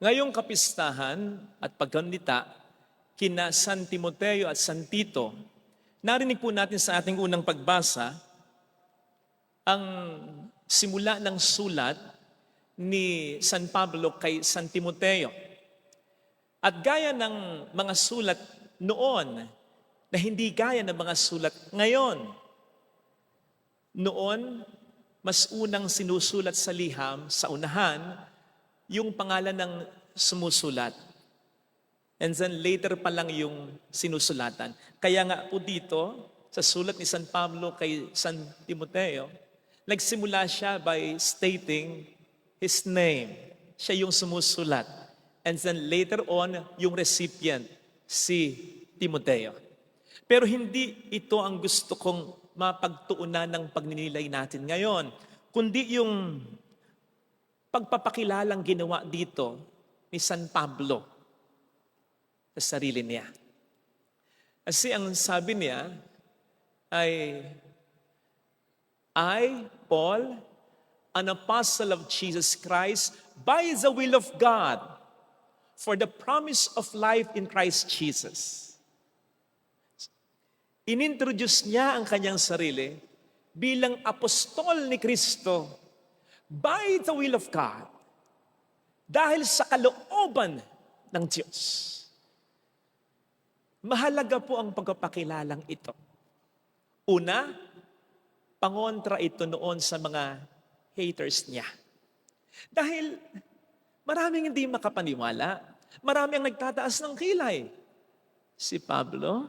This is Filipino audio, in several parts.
Ngayong kapistahan at pagkandita kina San Timoteo at San Tito, narinig po natin sa ating unang pagbasa ang simula ng sulat ni San Pablo kay San Timoteo. At gaya ng mga sulat noon na hindi gaya ng mga sulat ngayon. Noon, mas unang sinusulat sa liham, sa unahan, yung pangalan ng sumusulat. And then later pa lang yung sinusulatan. Kaya nga po dito, sa sulat ni San Pablo kay San Timoteo, nagsimula siya by stating his name. Siya yung sumusulat. And then later on, yung recipient, si Timoteo. Pero hindi ito ang gusto kong mapagtuunan ng pagninilay natin ngayon, kundi yung pagpapakilalang ginawa dito ni San Pablo sa sarili niya. Kasi ang sabi niya ay, I, Paul, an apostle of Jesus Christ, by the will of God, for the promise of life in Christ Jesus. Inintroduce niya ang kanyang sarili bilang apostol ni Kristo by the will of God, dahil sa kalooban ng Diyos. Mahalaga po ang pagpapakilalang ito. Una, pangontra ito noon sa mga haters niya. Dahil maraming hindi makapaniwala, marami ang nagtataas ng kilay. Si Pablo,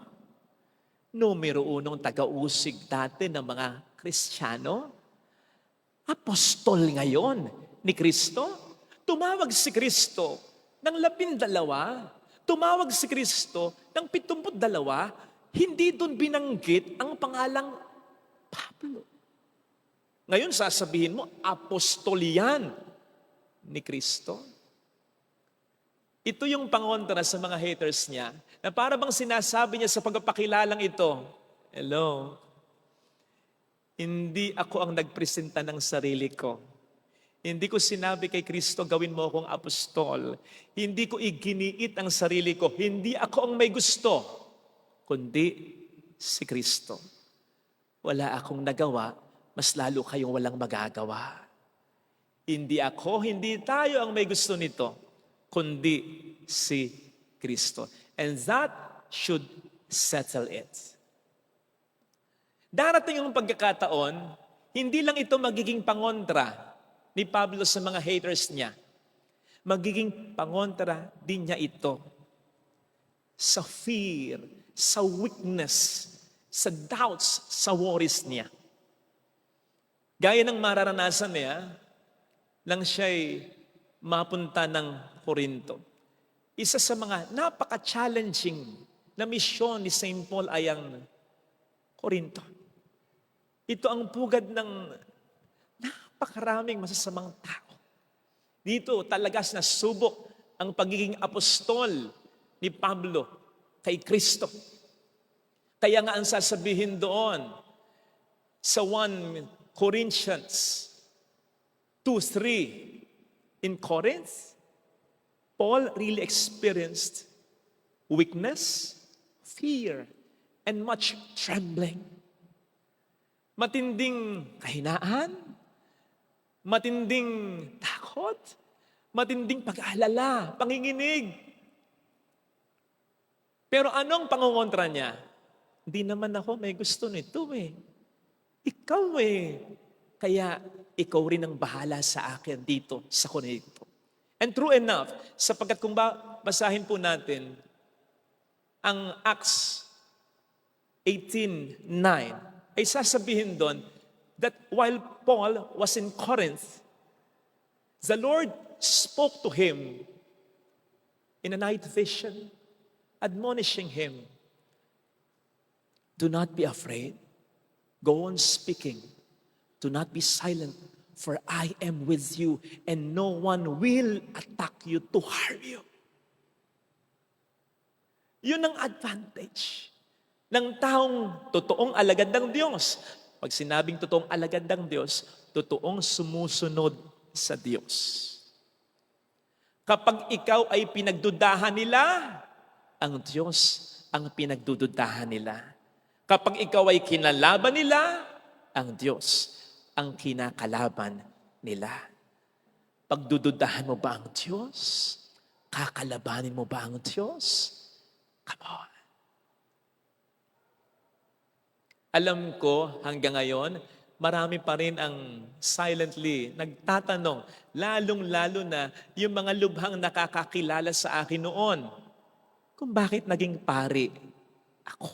numero unong taga-usig dati ng mga Kristiyano, apostol ngayon ni Kristo. Tumawag si Kristo ng 12, tumawag si Kristo ng 72, hindi doon binanggit ang pangalang Pablo. Ngayon sasabihin mo, apostol yan ni Kristo. Ito yung pangontra sa mga haters niya, na para bang sinasabi niya sa pagpapakilalang ito, hello, hindi ako ang nagpresenta ng sarili ko. Hindi ko sinabi kay Kristo, gawin mo akong apostol. Hindi ko iginiit ang sarili ko. Hindi ako ang may gusto, kundi si Kristo. Wala akong nagawa, mas lalo kayong walang magagawa. Hindi ako, hindi tayo ang may gusto nito, kundi si Kristo. And that should settle it. Darating ang pagkakataon, hindi lang ito magiging pangontra ni Pablo sa mga haters niya. Magiging pangontra din niya ito sa fear, sa weakness, sa doubts, sa worries niya. Gaya ng mararanasan niya, lang siya'y mapunta ng Corinto. Isa sa mga napaka-challenging na misyon ni St. Paul ay ang Corinto. Ito ang pugad ng napakaraming masasamang tao. Dito talagas na subok ang pagiging apostol ni Pablo kay Kristo. Kaya nga ang sasabihin doon sa 1 Corinthians 2:3, in Corinth, Paul really experienced weakness, fear, and much trembling. Matinding kahinaan, matinding takot, matinding pag-aalala, panginginig. Pero anong pangungontra niya? Hindi naman ako may gusto nito eh. Ikaw eh. Kaya ikaw rin ang bahala sa akin dito sa Corinto. And true enough, sapagkat kung basahin po natin ang Acts 18:9, ay sasabihin doon that while Paul was in Corinth, the Lord spoke to him in a night vision, admonishing him, do not be afraid, go on speaking, do not be silent, for I am with you, and no one will attack you to harm you. Yun ang advantage ng taong totoong alagad ng Diyos. Pag sinabing totoong alagad ng Diyos, totoong sumusunod sa Diyos. Kapag ikaw ay pinagdudahan nila, ang Diyos ang pinagdududahan nila. Kapag ikaw ay kinalaban nila, ang Diyos ang kinakalaban nila. Pagdududahan mo ba ang Diyos? Kakalabanin mo ba ang Diyos? Come on. Alam ko hanggang ngayon, marami pa rin ang silently nagtatanong, lalong-lalo na yung mga lubhang nakakakilala sa akin noon, kung bakit naging pari ako.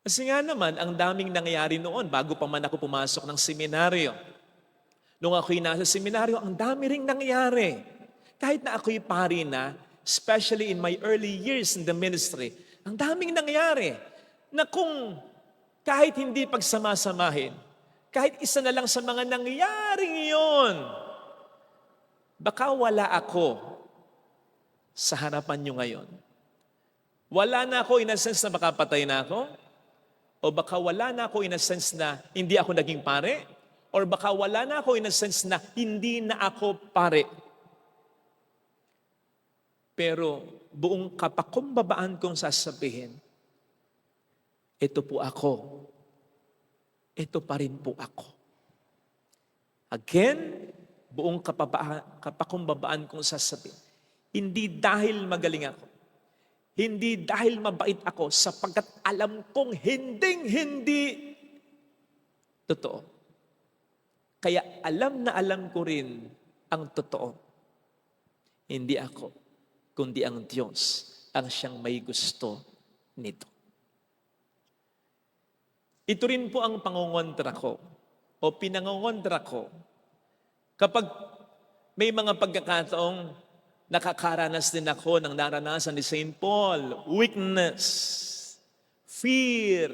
Kasi nga naman, ang daming nangyayari noon bago pa man ako pumasok ng seminaryo. Nung ako'y nasa seminaryo, ang dami ring nangyayari. Kahit na ako'y pari na, especially in my early years in the ministry, ang daming nangyayari na kung kahit hindi pagsamasamahin, kahit isa na lang sa mga nangyaring iyon, baka wala ako sa harapan nyo ngayon. Wala na ako in a sense na makapatay na ako, o baka wala na ako in a sense na hindi ako naging pare, or baka wala na ako in a sense na hindi na ako pare. Pero buong kapakumbabaan kong sasabihin, ito po ako. Ito pa rin po ako. Again, buong kapakumbabaan kong sasabihin, hindi dahil magaling ako, hindi dahil mabait ako, sapagkat alam kong hindi totoo. Kaya alam na alam ko rin ang totoo. Hindi ako, kundi ang Diyos ang siyang may gusto nito. Ito rin po ang pangungontra ko o pinangungontra ko kapag may mga pagkakataong nakakaranas din ako ng naranasan ni St. Paul, weakness, fear,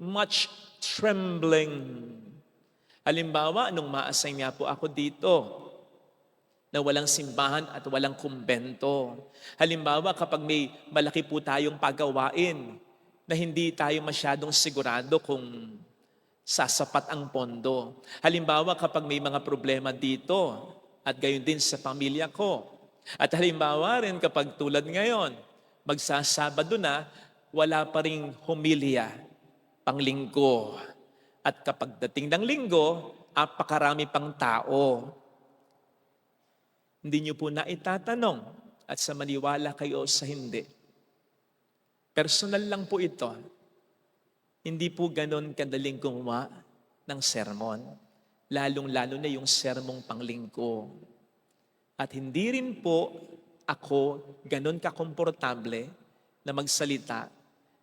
much trembling. Halimbawa, nung ma-assign nga po ako dito, na walang simbahan at walang kumbento. Halimbawa, kapag may malaki po tayong pagawain, na hindi tayo masyadong sigurado kung sasapat ang pondo. Halimbawa, kapag may mga problema dito, at gayon din sa pamilya ko. At halimbawa rin kapag tulad ngayon, magsasabado na, wala pa ring homilya, panglinggo. At kapag dating ng linggo, apakarami pang tao. Hindi niyo po na itatanong at sa maniwala kayo sa hindi. Personal lang po ito. Hindi po ganon kadaling gumawa ng sermon. Lalong-lalo na yung sermong panglinggo. At hindi rin po ako ganon kakomportable na magsalita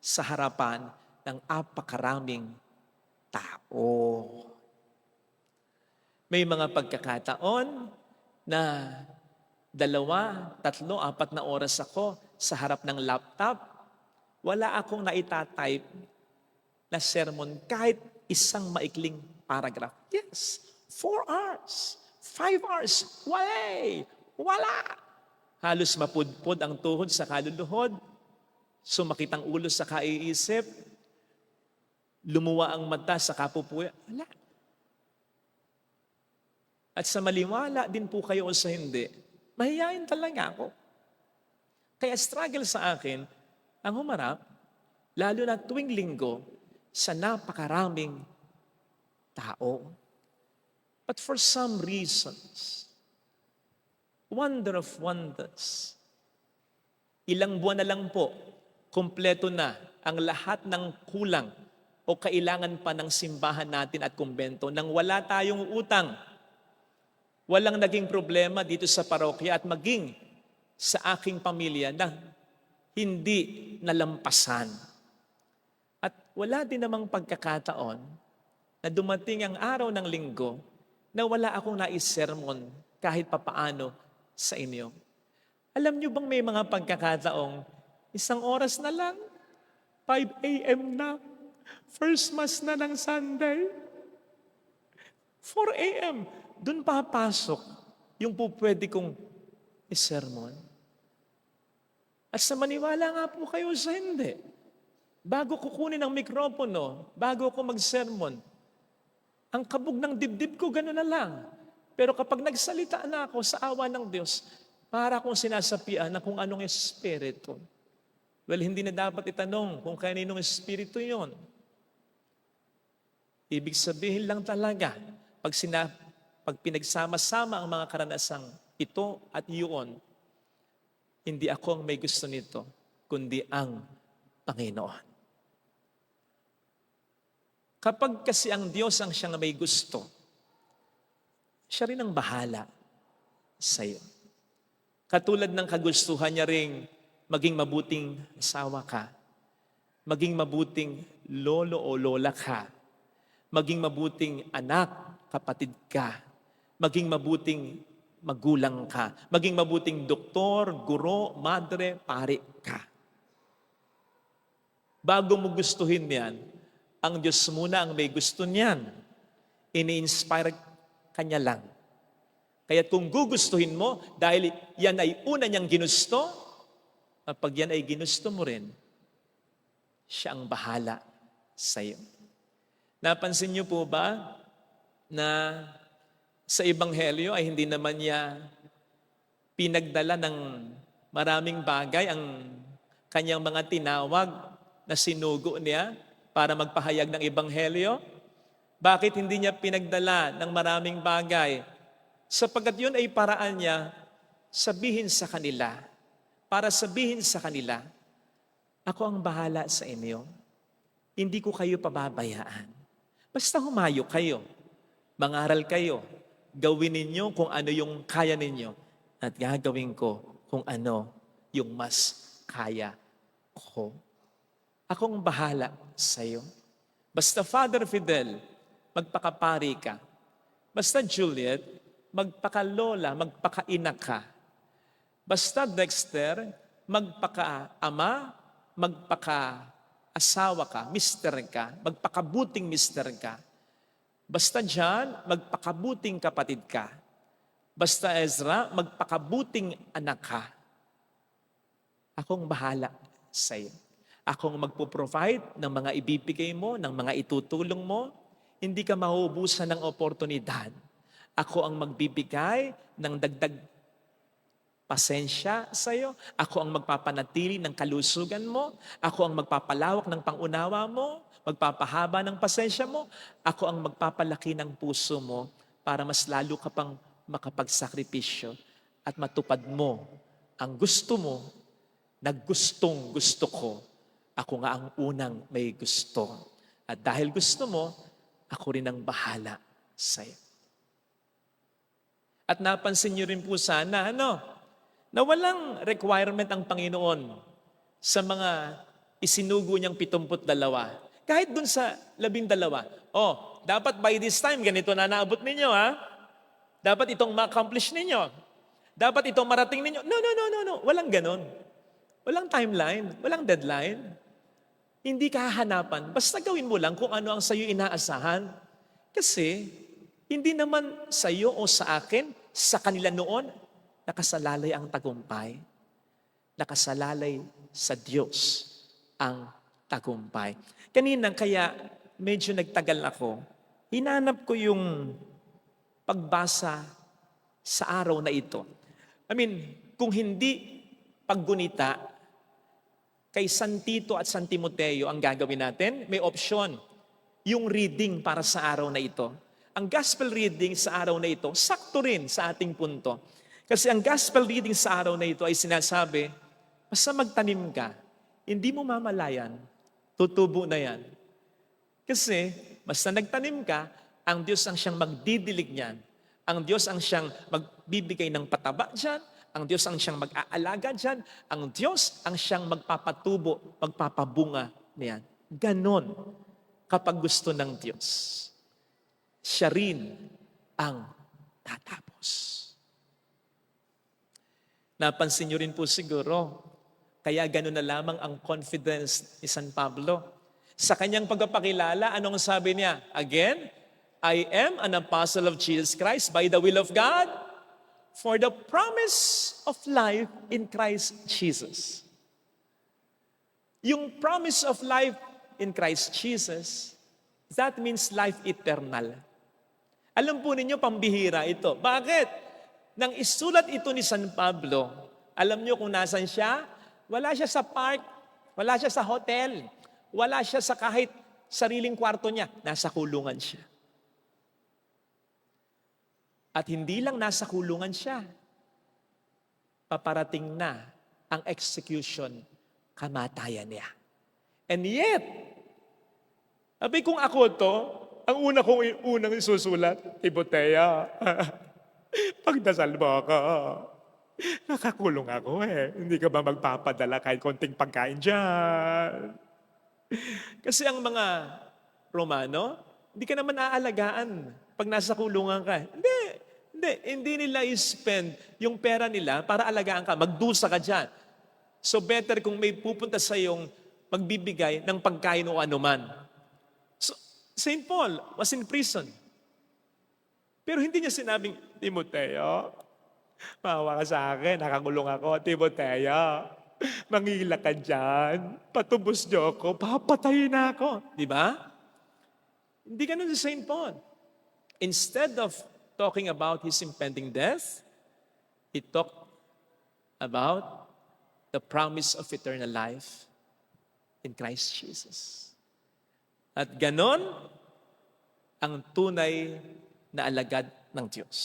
sa harapan ng apakaraming tao. May mga pagkakataon na 2, 3, 4 na oras ako sa harap ng laptop. Wala akong naitatype na sermon kahit isang maikling paragraph. Yes, 4 hours, 5 hours, wala. Halos mapudpod ang tuhod sa kaluluhod, sumakit ang ulo sa kaiisip, lumuwa ang mata sa kapupuya. Wala. At sa maliwala din po kayo o sa hindi, mahihayin talaga ako. Kaya struggle sa akin, ang humarap, lalo na tuwing linggo, sa napakaraming tao. But for some reasons, wonder of wonders, ilang buwan na lang po, kumpleto na ang lahat ng kulang o kailangan pa ng simbahan natin at kumbento nang wala tayong utang. Walang naging problema dito sa parokya at maging sa aking pamilya na hindi nalampasan. At wala din namang pagkakataon na dumating ang araw ng linggo na wala akong naisermon kahit papaano sa inyo. Alam niyo bang may mga pagkakataong 1 oras na lang, 5 a.m. na, first mass na ng Sunday, 4 a.m., dun papasok yung po pwede kong isermon. At sa maniwala nga po kayo sa hindi, bago kukunin ang mikropono, bago ako mag-sermon, ang kabog ng dibdib ko, gano'n na lang. Pero kapag nagsalita na ako sa awa ng Diyos, para akong sinasapian na kung anong espiritu. Well, hindi na dapat itanong kung kaninong espiritu yon. Ibig sabihin lang talaga, pag pinagsama-sama ang mga karanasang ito at iyon, hindi ako ang may gusto nito, kundi ang Panginoon. Kapag kasi ang Diyos ang siyang may gusto, siya rin ang bahala sa iyo. Katulad ng kagustuhan niya ring maging mabuting asawa ka, maging mabuting lolo o lola ka, maging mabuting anak, kapatid ka, maging mabuting magulang ka, maging mabuting doktor, guro, madre, pari ka. Bago mo gustuhin yan, ang Diyos muna ang may gusto niyan. Ini-inspire Kanya lang. Kaya kung gugustuhin mo, dahil yan ay una niyang ginusto, kapag yan ay ginusto mo rin, siya ang bahala sa iyo. Napansin niyo po ba na sa Ebanghelyo ay hindi naman niya pinagdala ng maraming bagay ang kanyang mga tinawag na sinugo niya para magpahayag ng Ebanghelyo? Bakit hindi niya pinagdala ng maraming bagay? Sapagkat yun ay paraan niya sabihin sa kanila, para sabihin sa kanila, ako ang bahala sa inyo. Hindi ko kayo pababayaan. Basta humayo kayo, mangaral kayo, gawin ninyo kung ano yung kaya ninyo, at gagawin ko kung ano yung mas kaya ko. Ako ang bahala sa iyo. Basta Father Fidel, magpakapari ka. Basta Juliet, magpakalola, magpakaina ka. Basta Dexter, magpakaama, magpakaasawa ka, mister ka, magpakabuting mister ka. Basta John, magpakabuting kapatid ka. Basta Ezra, magpakabuting anak ka. Akong bahala sa iyo. Akong magpo-provide ng mga ibibigay mo, ng mga itutulong mo. Hindi ka mahubusan ng oportunidad. Ako ang magbibigay ng dagdag pasensya sa iyo. Ako ang magpapanatili ng kalusugan mo. Ako ang magpapalawak ng pangunawa mo. Magpapahaba ng pasensya mo. Ako ang magpapalaki ng puso mo para mas lalo ka pang makapagsakripisyo at matupad mo ang gusto mo na gustong gusto ko. Ako nga ang unang may gusto. At dahil gusto mo, ako rin ang bahala sa iyo. At napansin niyo rin po sana, na walang requirement ang Panginoon sa mga isinugo niyang 72. Kahit dun sa 12, dapat by this time, ganito na naabot ninyo, ha? Dapat itong ma-accomplish ninyo. Dapat itong marating ninyo. No. Walang ganon. Walang timeline. Walang deadline. Hindi ka hahanapan. Basta gawin mo lang kung ano ang sa'yo inaasahan. Kasi, hindi naman sa'yo o sa akin, sa kanila noon, nakasalalay ang tagumpay. Nakasalalay sa Diyos ang tagumpay. Kanina, kaya medyo nagtagal ako, hinanap ko yung pagbasa sa araw na ito. Kung hindi paggunita, kay San Tito at San Timoteo ang gagawin natin, may option. Yung reading para sa araw na ito. Ang gospel reading sa araw na ito, sakto rin sa ating punto. Kasi ang gospel reading sa araw na ito ay sinasabi, basta magtanim ka, hindi mo mamalayan, tutubo na yan. Kasi, basta nagtanim ka, ang Diyos ang siyang magdidilig niyan. Ang Diyos ang siyang magbibigay ng pataba dyan. Ang Diyos ang siyang mag-aalaga dyan. Ang Diyos ang siyang magpapatubo, magpapabunga niyan. Ganon kapag gusto ng Diyos. Siya rin ang tatapos. Napansin niyo rin po siguro, kaya gano'n na lamang ang confidence ni San Pablo. Sa kanyang pagpapakilala, anong sabi niya? Again, I am an apostle of Jesus Christ by the will of God for the promise of life in Christ Jesus. Yung promise of life in Christ Jesus, that means life eternal. Alam po ninyo, pambihira ito. Bakit? Nang isulat ito ni San Pablo, alam niyo kung nasan siya? Wala siya sa park, wala siya sa hotel, wala siya sa kahit sariling kwarto niya. Nasa kulungan siya. At hindi lang nasa kulungan siya, paparating na ang execution, kamatayan niya. And yet, sabi kung ako to, ang unang isusulat, Timotea, pagdasal mo ako. Nakakulong ako eh. Hindi ka ba magpapadala kahit konting pagkain dyan? Kasi ang mga Romano, hindi ka naman aalagaan pag nasa kulungan ka. Hindi nila i-spend yung pera nila para alagaan ka. Magdusa ka dyan. So better kung may pupunta sa yung magbibigay ng pagkain o anuman. So, St. Paul was in prison. Pero hindi niya sinabing, Timoteo, maawa ka sa akin, nakakulong ako. Timoteo, mangila ka dyan, patubos niyo ako, papatayin na ako. Di ba? Hindi ganun si St. Paul. Instead of talking about his impending death, he talked about the promise of eternal life in Christ Jesus. At ganon ang tunay na alagad ng Diyos.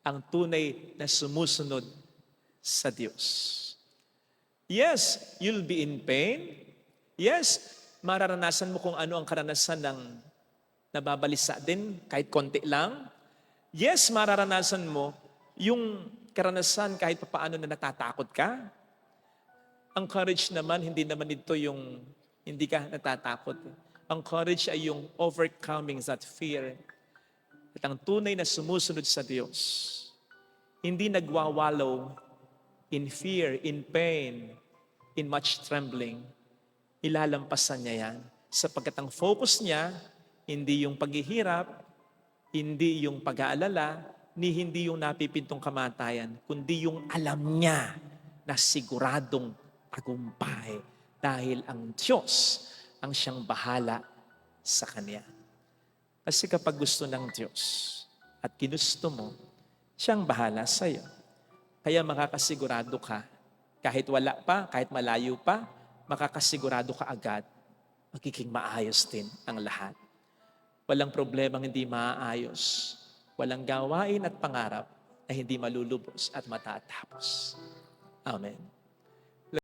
Ang tunay na sumusunod sa Diyos. Yes, you'll be in pain. Yes, mararanasan mo kung ano ang karanasan ng nababalisa din, kahit konti lang. Yes, mararanasan mo yung karanasan kahit papaano na natatakot ka. Ang courage naman, hindi naman ito yung hindi ka natatakot. Ang courage ay yung overcoming that fear. At ang tunay na sumusunod sa Diyos, hindi nagwawallow in fear, in pain, in much trembling. Ilalampasan niya yan. Sapagkat ang focus niya, hindi yung paghihirap, hindi yung pag-aalala, ni hindi yung napipintong kamatayan, kundi yung alam niya na siguradong tagumpay dahil ang Diyos ang siyang bahala sa Kanya. Kasi kapag gusto ng Diyos at ginusto mo, siyang bahala sa iyo. Kaya makakasigurado ka, kahit wala pa, kahit malayo pa, makakasigurado ka agad, magiging maayos din ang lahat. Walang problemang hindi maaayos. Walang gawain at pangarap na hindi malulubos at matatapos. Amen.